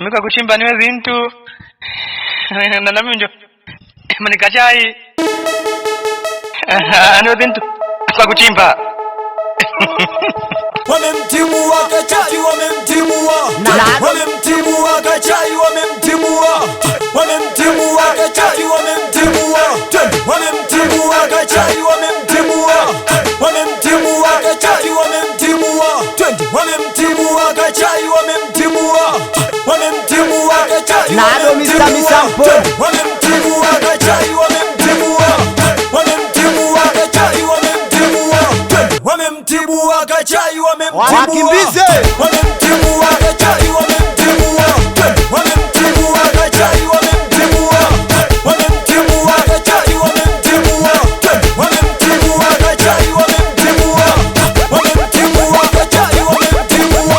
Mika kuchimba niwe zintu na nami njo manikachai niwe zintu kwa kuchimba wamemtimua Kachai, wamemtimua wamemtimua Kachai, wamemtimua wamemtimua Kachai, wamemtimua wamemtimua Kachai, wamemtimua wamemtimua Kachai, wamemtimua wamemtimua Kachai, wamemtimua wamemtimua Kachai, nado Mr. Misampo wamemtimua Kachai, wamemtimua wamemtimua Kachai, wamemtimua wamemtimua Kachai, wakimbize wamemtimua Kachai, wamemtimua wamemtimua Kachai, wamemtimua wamemtimua Kachai, wamemtimua wamemtimua Kachai, wamemtimua wamemtimua Kachai, wamemtimua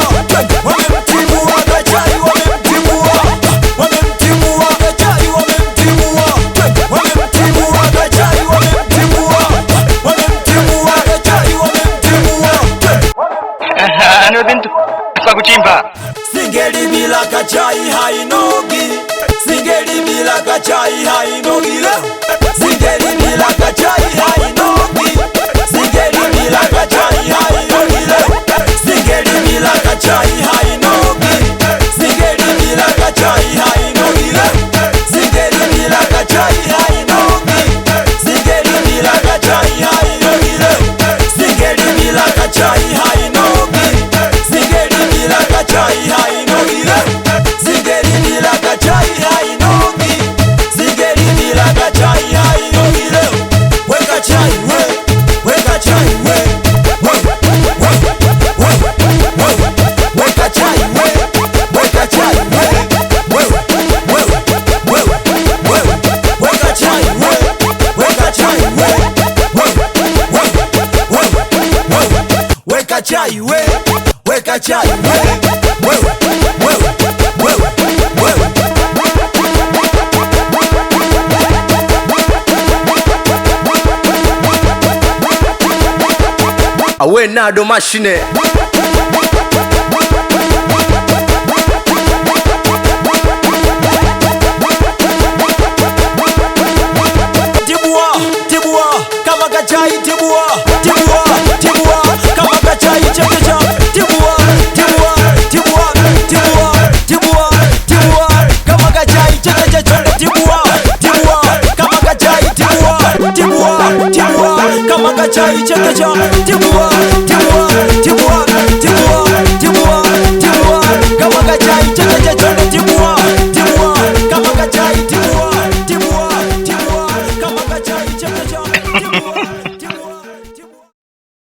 wamemtimua Kachai, wamemtimua wamemtimua Kachai, wamemtimua wamemtimua Kachai, wamemtimua wamemtimua Kachai, wamemtimua niwe zintu kwa kuchimba. Singeli bila Kachai hainogi, singeli bila Kachai hainogi, singeli bila Kachai hainogi, singeli bila Kachai hainogi, singeli bila Kachai hainogi, singeli bila Kachai hainogi, singeli bila Kachai hainogi, singeli bila Kachai hainogi, singeli bila Kachai hainogi, singeli bila Kachai hainogi, singeli bila Kachai hainogi, singeli bila Kachai hainogi. Weka chai we, weka chai we, weka chai we, weka chai we, weka chai we, weka chai we, weka chai we, weka chai awe nado mashine Tibua, tibua, kama Kachai, tibua, tibua, tibua, kama Kachai, chekecha, tibua, tibua, tibua, tibua, tibua, tibua, kama Kachai, chekecha, tibua, tibua, kama Kachai, tibua, tibua, tibua, kama Kachai, chekecha, tibua, tibua, tibua, tibua, tibua, tibua, kama Kachai, chekecha, tibua, tibua, kama Kachai, tibua, tibua, tibua, kama Kachai, chekecha, tibua.